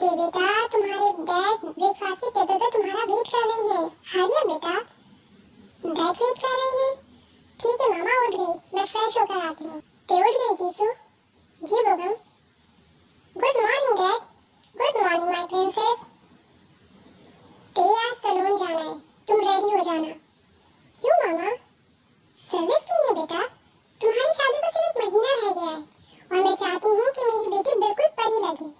Okay बेटा, तुम्हारे dad breakfast के टेबल पर तुम्हारा वेट कर रही है। हरी अप बेटा, डैड वेट कर रही है। ठीक है मामा, उठ गई, मैं फ्रेश होकर आती हूँ। ते उठ गई जीसू? जी Bogum. Good morning dad. Good morning my princess. ते आज सैलून जाना है, तुम रेडी हो जाना। क्यों मामा? सर्विस के लिए बेटा, तुम्हारी शादी को सिर्फ एक महीना रह गया है और मैं चाहती हूँ कि मेरी बेटी बिल्कुल परी लगे।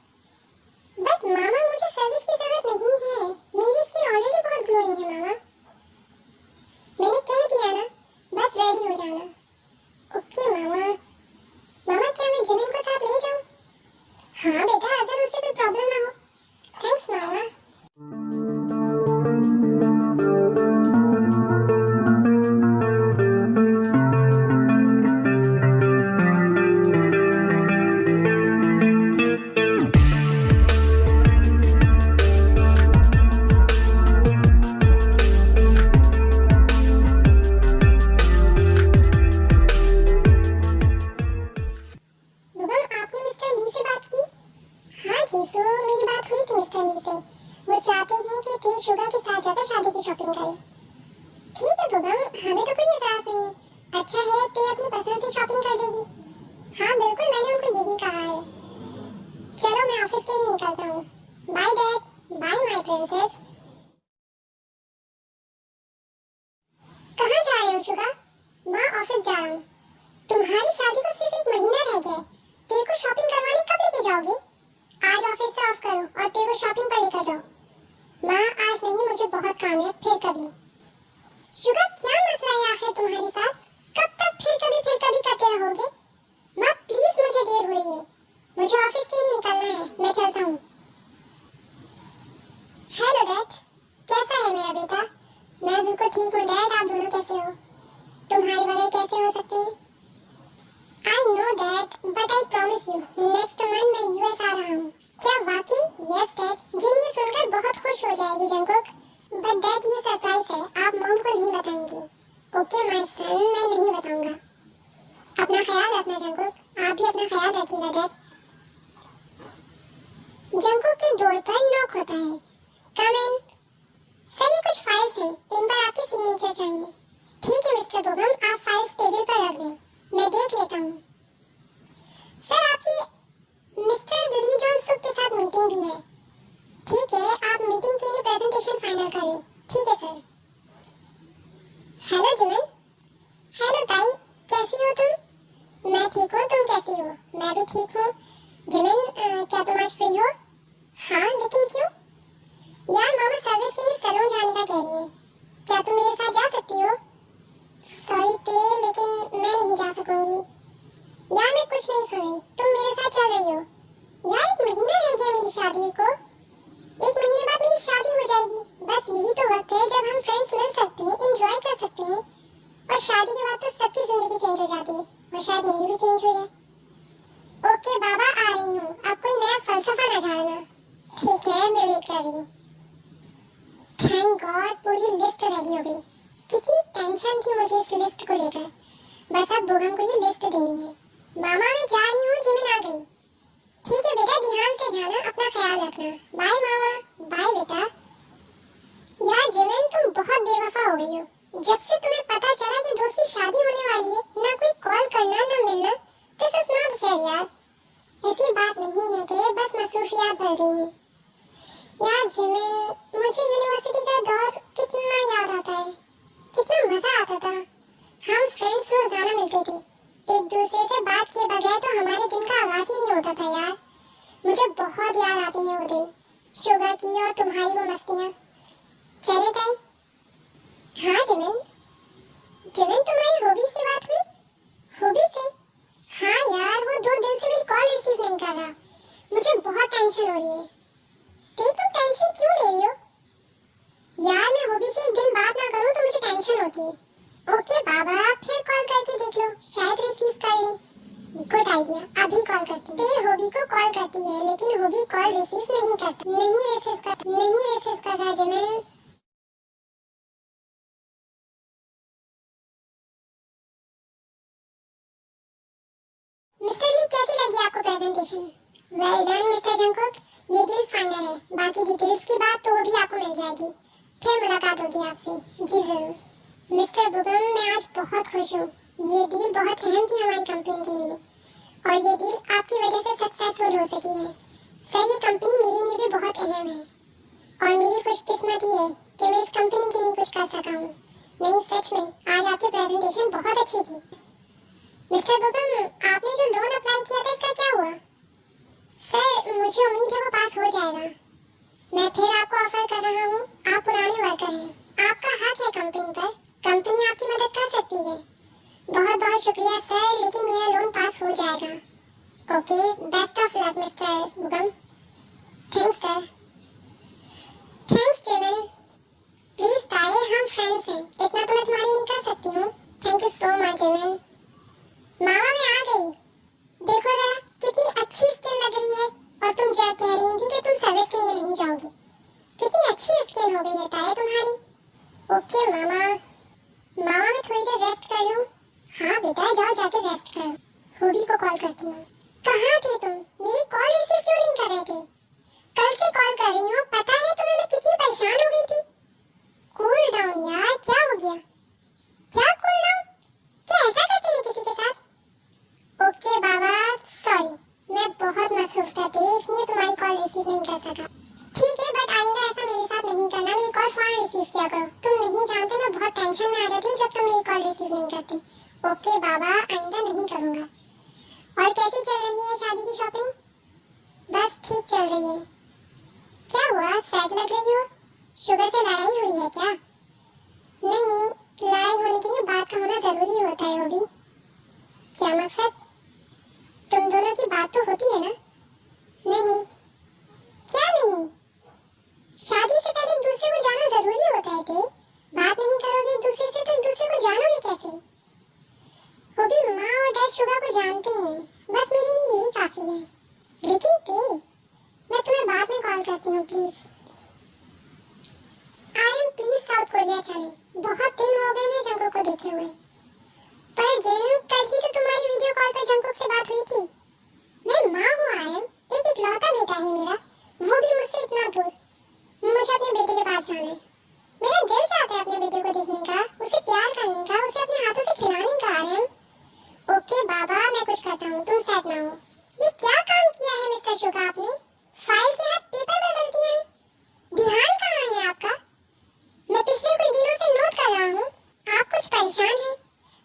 बट मामा, मुझे सर्विस की जरूरत नहीं है, मेरी स्किन ऑलरेडी बहुत ग्लोइंग है मामा। मैंने कह दिया ना, बस रेडी हो जाना। ओके मामा। मामा, क्या मैं जिमिन को साथ ले जाऊँ? हाँ बेटा, अगर उसे कोई प्रॉब्लम ना हो। थैंक्स मामा। वेल डन मिस्टर जंगकुक, ये डील फाइनल है। बाकी डिटेल्स की बात तो वो भी आपको मिल जाएगी। फिर मुलाकात होगी आपसे। जी जरूर। मिस्टर बुगम, मैं आज बहुत खुश हूँ। ये डील बहुत अहम थी हमारी कंपनी के लिए और ये डील आपकी वजह से सक्सेसफुल हो सकी है। सर, ये कंपनी मेरे लिए भी बहुत अहम है और मेरी खुशकिस्मती है कि मैं इस कंपनी के लिए कुछ कर सका हूँ। नहीं, सच में आज आपकी प्रेजेंटेशन बहुत अच्छी थी। मिस्टर बुगम, आपने जो लोन अप्लाई किया था इसका क्या हुआ? सर, मुझे उम्मीद है वो पास हो जाएगा। मैं फिर आपको ऑफर कर रहा हूँ। आप पुराने वर्कर हैं, आपका हक है कंपनी पर। कंपनी आपकी मदद कर सकती है। बहुत बहुत शुक्रिया सर, लेकिन मेरा लोन पास हो जाएगा। Okay, best of luck mister Bugum. Thanks sir. Thanks Jimin. Please Tae, हम फ्रेंड्स हैं, इतना तो मैं तुम्हारे लिए कर सकती हूँ। Thank you so much Jimin. मामा, मैं आ गई। देखो जरा कितनी अच्छी स्किन लग रही है और तुम क्या कह रही थी कि तुम सर्विस के लिए नहीं जाओगी। कितनी अच्छी स्किन हो गई है ताए तुम्हारी। ओके मामा। मामा, मैं थोड़ी देर रेस्ट कर लूं? हाँ बेटा, जाओ जाके रेस्ट करो। हुबी को कॉल करती हूँ। कहाँ थे तुम? मेरी कॉल रिसीव क्यों नहीं कर रहे थे? कल से कॉल कर रही हूँ, पता है तुम्हें मैं कितनी परेशान हो गई थी। कूल डाउन यार, क्या हो गया? क्या कूल डाउन? क्या ऐसा करते हैं किसी के साथ? ओके बाबा, सॉरी, मैं बहुत मसरूफ था इसलिए तुम्हारी कॉल रिसीव नहीं कर सका। ठीक है, बट आइंदा ऐसा मेरे साथ नहीं करना। मेरी कॉल फौरन रिसीव किया करो। तुम नहीं जानते मैं बहुत टेंशन में आ जाती हूँ जब तुम मेरी कॉल रिसीव नहीं करते। ओके बाबा, आइंदा नहीं करूँगा। और कैसी चल रही है शादी की शॉपिंग? बस ठीक चल रही है। क्या हुआ, सैड लग रही हो? शुगर से लड़ाई हुई है क्या? नहीं, लड़ाई होने के लिए बात का होना जरूरी होता है। वो भी क्या मकसद? तुम दोनों की बात तो होती है ना? नहीं। क्या नहीं? शादी से पहले एक दूसरे को जाना जरूरी होता है ते। बात नहीं करोगे एक दूसरे से तो एक दूसरे को जानोगे कैसे? वो भी माँ और डैड शुगा को जानते हैं, बस मेरे लिए यही काफी है। लेकिन ते, मैं तुम्हें बाद में कॉल करती हूँ please. Aryan please South Korea चले। बहुत दिन हो गए हैं जंगकुक को देखे हुए। पर जिन कल ही तो तुम्हारी वीडियो कॉल पर जंगकुक से बात हुई थी। मैं माँ हूँ आर्यन, एक इकलौता बेटा है मेरा, वो भी मुझसे इतना दूर। मुझे अपने बेटे के पास जाना है। मेरा दिल चाहता है अपने बेटे को देखने का, उसे प्यार करने का, उसे अपने हाथों से खिलाने का। आर्यन ओके बाबा, मैं कुछ करता हूँ, तुम सेट ना हो। ये क्या काम किया है मिस्टर शुगा आपने? फाइल के हाथ पेपर बदल दिया है। ध्यान कहाँ है आपका? मैं पिछले कुछ दिनों से नोट कर रहा हूँ, आप कुछ परेशान हैं।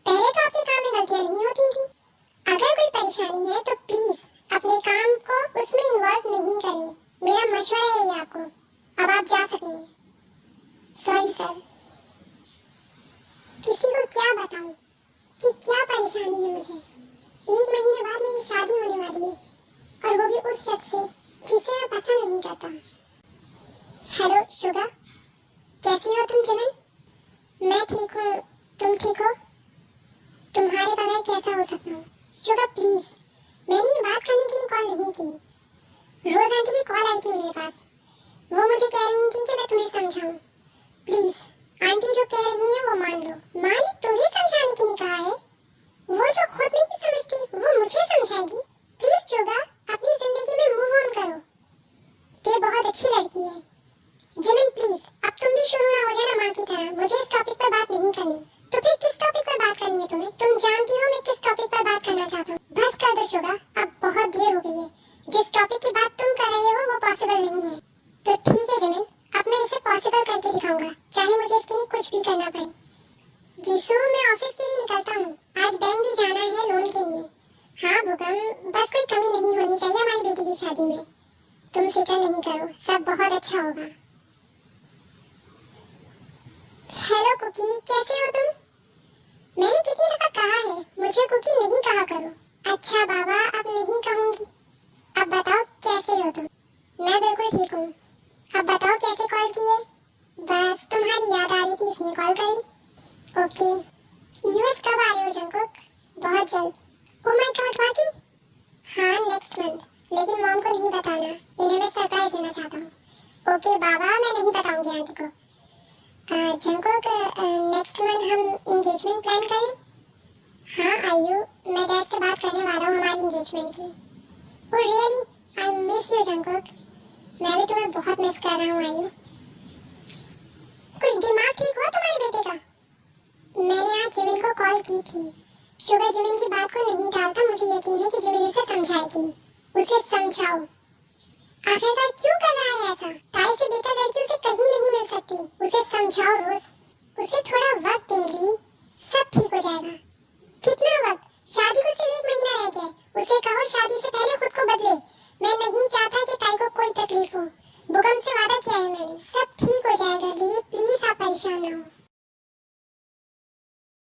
पहले तो आपके काम में गलतियाँ नहीं होती थी। अगर कोई परेशानी है तो प्लीज अपने काम को उसमें इन्वॉल्व नहीं करें। मेरा मशवरा है ये आपको। अब आप जा सकते हैं। Sorry sir. किसी को क्या बताऊं कि क्या परेशानी है मुझे। 1 महीने बाद मेरी शादी होने वाली है और वो भी उस शख्स से जिसे मैं पसंद नहीं करता। हेलो शुगा, कैसी हो तुम जिमिन? मैं ठीक हूँ, तुम ठीक हो? तुम्हारे बगैर कैसा हो सकता हूँ? शुगा प्लीज, मैंने ये बात करने के लिए कॉल नहीं की। रोज आंटी की कॉल आई थी मेरे पास। वो मुझे कह रही थी कि मैं तुम्हें समझाऊं। प्लीज, आंटी जो कह रही है वो मान लो। माँ ने तुम्हें समझाने के लिए कहा है। वो जो खुद नहीं समझती वो मुझे समझाएगी। प्लीज शुगा, अपनी जिंदगी में मूव ऑन करो। ये बहुत अच्छी लड़की है। जिमिन प्लीज, अब तुम भी शुरू ना हो जाना माँ की तरह। मुझे इस टॉपिक पर बात नहीं करनी। तो फिर किस टॉपिक पर बात करनी है तुम्हें? तुम जानती हो मैं किस टॉपिक पर बात करना चाहता हूँ। बस कर दो शुगा, अब बहुत देर हो गई है। जिस टॉपिक की बात तुम कर रहे हो वो पॉसिबल नहीं है। तो ठीक है जिमिन, अब मैं इसे पॉसिबल करके दिखाऊंगा, चाहे मुझे इसके लिए कुछ भी करना पड़े। जीसू, मैं ऑफिस के लिए निकलता हूँ। आज बैंक भी जाना है लोन के लिए। हाँ बुगम, बस कोई कमी नहीं होनी चाहिए हमारी बेटी की शादी में। तुम फिक्र नहीं करो, सब बहुत अच्छा होगा। हेलो कुकी, कैसे हो तुम? मैंने कितनी दफा कहा है मुझे कुकी नहीं कहा करो। अच्छा बाबा, अब नहीं कहूंगी। अब बताओ कैसे हो तुम? मैं बिल्कुल ठीक हूँ। अब बताओ कैसे कॉल किए? बस तुम्हारी याद आ रही थी इसलिए कॉल करी। ओके, यूएस कब आ रहे हो जंगकुक? बहुत जल्द। ओह माय गॉड, वाकई? हाँ, नेक्स्ट मंथ। लेकिन मॉम को नहीं बताना, इन्हें मैं सरप्राइज देना चाहता हूँ। ओके बाबा, मैं नहीं बताऊंगी आंटी को। जंगकुक, नेक्स्ट मंथ हम एंगेजमेंट प्लान करें? हाँ आयु, मैं डैड से बात करने वाला हूँ हमारी एंगेजमेंट की। Oh really? I miss you Jungkook. मैं भी तुम्हें बहुत मिस कर रहा हूँ आयु। कुछ दिमाग ठीक हुआ तुम्हारे बेटे का? मैंने आज जिमिन को कॉल की थी। शुगर जिमिन की बात को नहीं टालता, मुझे यकीन है कि जिमिन उसे समझाएगी। उसे समझाओ। आखिरकार क्यों कर रहा है ऐसा? ताई से बेहतर लड़की उसे